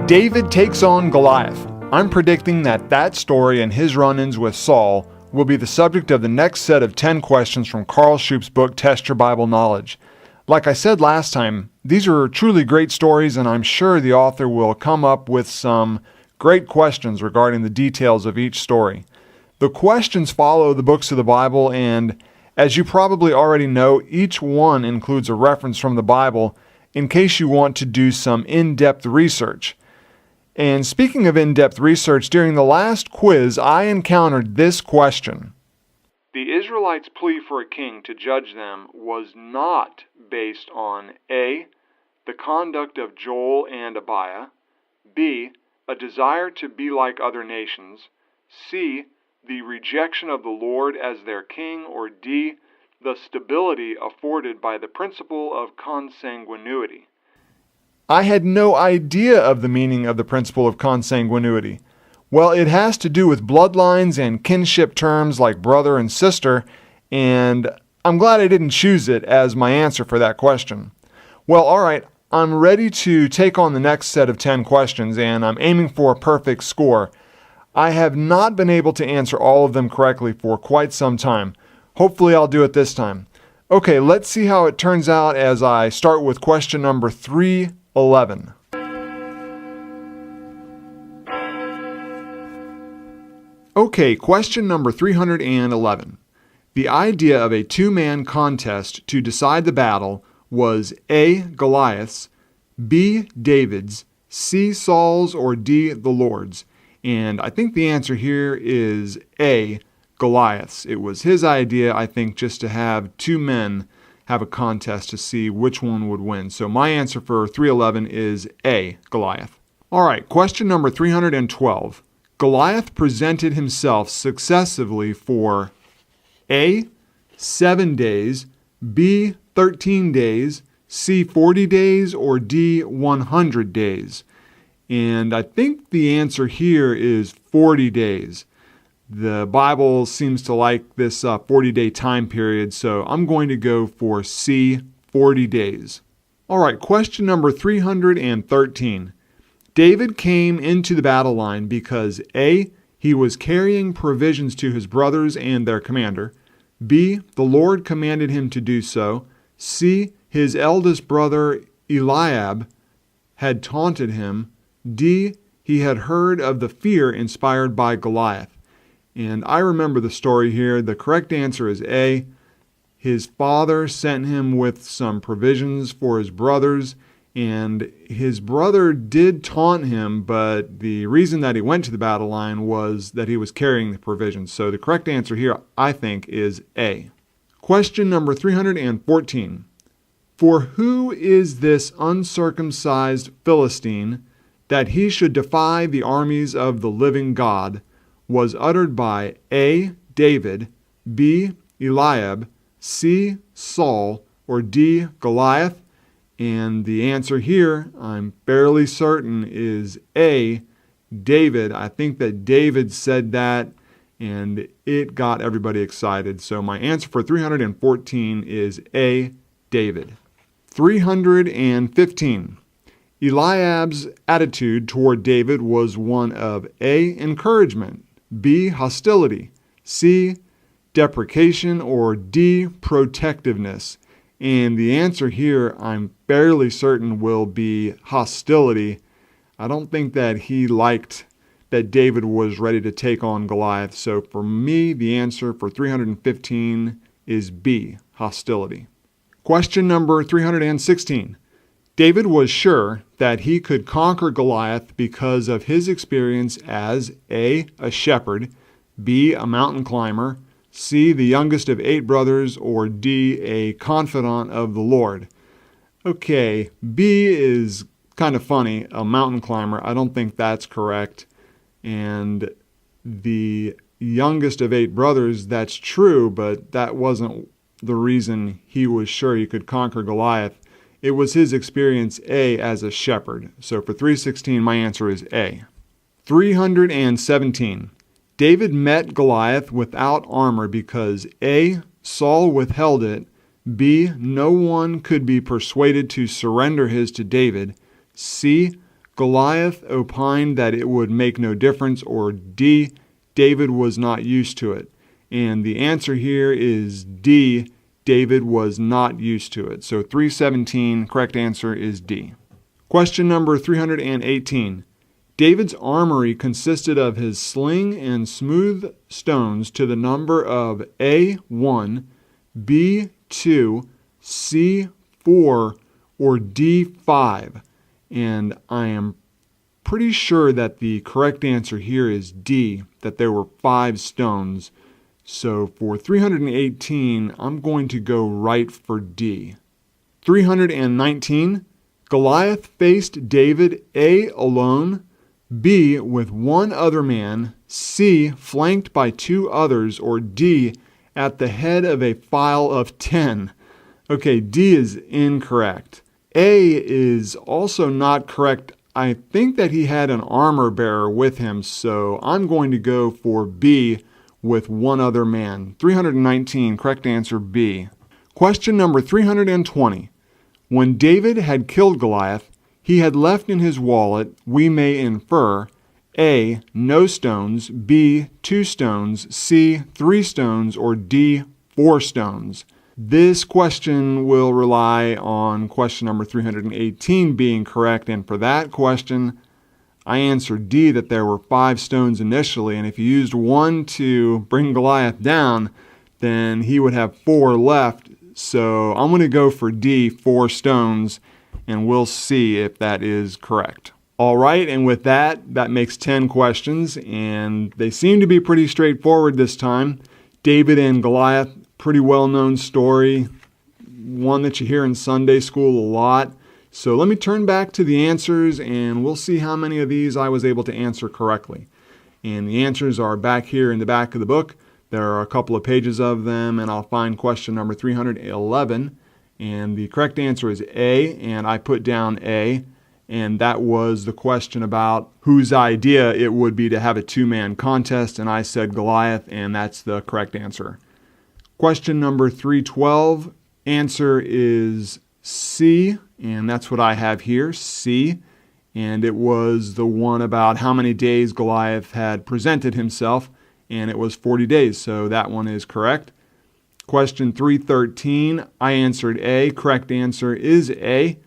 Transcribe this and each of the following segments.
David takes on Goliath. I'm predicting that story and his run-ins with Saul will be the subject of the next set of 10 questions from Carl Shoup's book, Test Your Bible Knowledge. Like I said last time, these are truly great stories, and I'm sure the author will come up with some great questions regarding the details of each story. The questions follow the books of the Bible, and as you probably already know, each one includes a reference from the Bible in case you want to do some in-depth research. And speaking of in-depth research, during the last quiz, I encountered this question. The Israelites' plea for a king to judge them was not based on A, the conduct of Joel and Abiah, B, a desire to be like other nations, C, the rejection of the Lord as their king, or D, the stability afforded by the principle of consanguinity. I had no idea of the meaning of the principle of consanguinity. Well, it has to do with bloodlines and kinship terms like brother and sister, and I'm glad I didn't choose it as my answer for that question. Well, all right, I'm ready to take on the next set of 10 questions, and I'm aiming for a perfect score. I have not been able to answer all of them correctly for quite some time. Hopefully I'll do it this time. Okay, let's see how it turns out as I start with question number 311. Okay, question number 311. The idea of a two-man contest to decide the battle was A, Goliath's, B, David's, C, Saul's, or D, the Lord's. And I think the answer here is A, Goliath's. It was his idea, I think, just to have two men have a contest to see which one would win. So my answer for 311 is A, Goliath. All right, question number 312. Goliath presented himself successively for A, 7 days, B, 13 days, C, 40 days, or D, 100 days. And I think the answer here is 40 days. The Bible seems to like this 40-day time period, so I'm going to go for C, 40 days. All right, question number 313. David came into the battle line because A, he was carrying provisions to his brothers and their commander. B, the Lord commanded him to do so. C, his eldest brother Eliab had taunted him. D, he had heard of the fear inspired by Goliath. And I remember the story here. The correct answer is A. His father sent him with some provisions for his brothers, and his brother did taunt him, but the reason that he went to the battle line was that he was carrying the provisions. So the correct answer here, I think, is A. Question number 314. For who is this uncircumcised Philistine that he should defy the armies of the living God? Was uttered by A, David, B, Eliab, C, Saul, or D, Goliath? And the answer here, I'm fairly certain, is A, David. I think that David said that, and it got everybody excited. So my answer for 314 is A, David. 315. Eliab's attitude toward David was one of A, encouragement, B, hostility, C, deprecation, or D, protectiveness. And the answer here, I'm fairly certain, will be hostility. I don't think that he liked that David was ready to take on Goliath. So for me, the answer for 315 is B, hostility. Question number 316. David was sure that he could conquer Goliath because of his experience as A, a shepherd, B, a mountain climber, C, the youngest of 8 brothers, or D, a confidant of the Lord. Okay, B is kind of funny, a mountain climber. I don't think that's correct. And the youngest of 8 brothers, that's true, but that wasn't the reason he was sure he could conquer Goliath. It was his experience, A, as a shepherd. So for 316, my answer is A. 317. David met Goliath without armor because A, Saul withheld it, B, no one could be persuaded to surrender his to David, C, Goliath opined that it would make no difference, or D, David was not used to it. And the answer here is D, David was not used to it. So 317, correct answer is D. Question number 318. David's armory consisted of his sling and smooth stones to the number of A1, B2, C4, or D5. And I am pretty sure that the correct answer here is D, that there were 5 stones. So for 318, I'm going to go right for D. 319, Goliath faced David A alone, B with one other man, C flanked by 2 others, or D at the head of a file of 10. Okay, D is incorrect. A is also not correct. I think that he had an armor bearer with him, so I'm going to go for B with one other man. 319, correct answer B. Question number 320. When David had killed Goliath, he had left in his wallet, we may infer, A, no stones, B, 2 stones, C, 3 stones, or D, 4 stones. This question will rely on question number 318 being correct, and for that question, I answered D, that there were 5 stones initially, and if you used 1 to bring Goliath down, then he would have 4 left. So I'm going to go for D, 4 stones, and we'll see if that is correct. All right, and with that makes 10 questions, and they seem to be pretty straightforward this time. David and Goliath, pretty well-known story, one that you hear in Sunday school a lot. So let me turn back to the answers, and we'll see how many of these I was able to answer correctly. And the answers are back here in the back of the book. There are a couple of pages of them, and I'll find question number 311. And the correct answer is A, and I put down A. And that was the question about whose idea it would be to have a 2-man contest, and I said Goliath, and that's the correct answer. Question number 312, answer is C, and that's what I have here, C. And it was the one about how many days Goliath had presented himself, and it was 40 days, so that one is correct. Question 313, I answered A. Correct answer is A,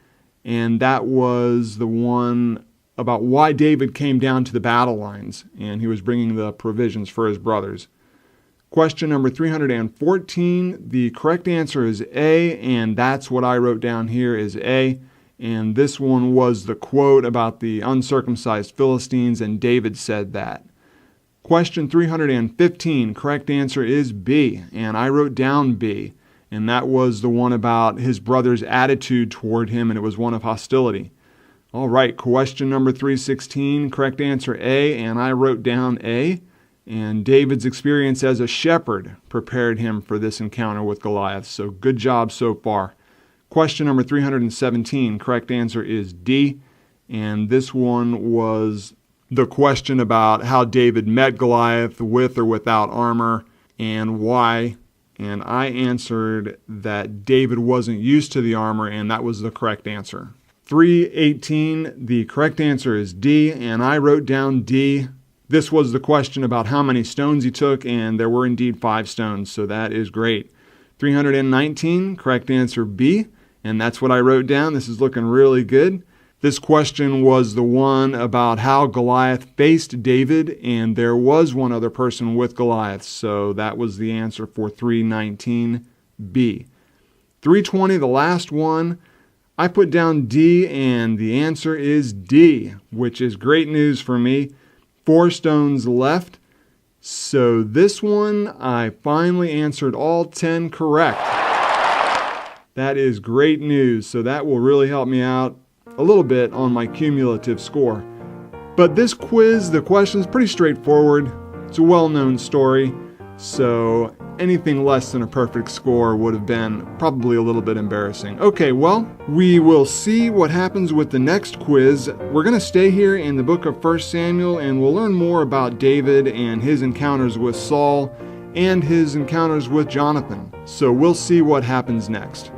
and that was the one about why David came down to the battle lines, and he was bringing the provisions for his brothers. Question number 314, the correct answer is A, and that's what I wrote down here is A. And this one was the quote about the uncircumcised Philistines, and David said that. Question 315, correct answer is B, and I wrote down B. And that was the one about his brother's attitude toward him, and it was one of hostility. All right, question number 316, correct answer A, and I wrote down A. And David's experience as a shepherd prepared him for this encounter with Goliath. So good job so far. Question number 317, correct answer is D. And this one was the question about how David met Goliath with or without armor and why. And I answered that David wasn't used to the armor, and that was the correct answer. 318, the correct answer is D, and I wrote down D. This was the question about how many stones he took, and there were indeed 5 stones, so that is great. 319, correct answer B, and that's what I wrote down. This is looking really good. This question was the one about how Goliath faced David, and there was one other person with Goliath, so that was the answer for 319B. 320, the last one, I put down D, and the answer is D, which is great news for me. 4 stones left. So this one, I finally answered all 10 correct. That is great news. So that will really help me out a little bit on my cumulative score. But this quiz, the question is pretty straightforward. It's a well-known story. So anything less than a perfect score would have been probably a little bit embarrassing. Okay, well, we will see what happens with the next quiz. We're going to stay here in the book of 1 Samuel, and we'll learn more about David and his encounters with Saul and his encounters with Jonathan. So we'll see what happens next.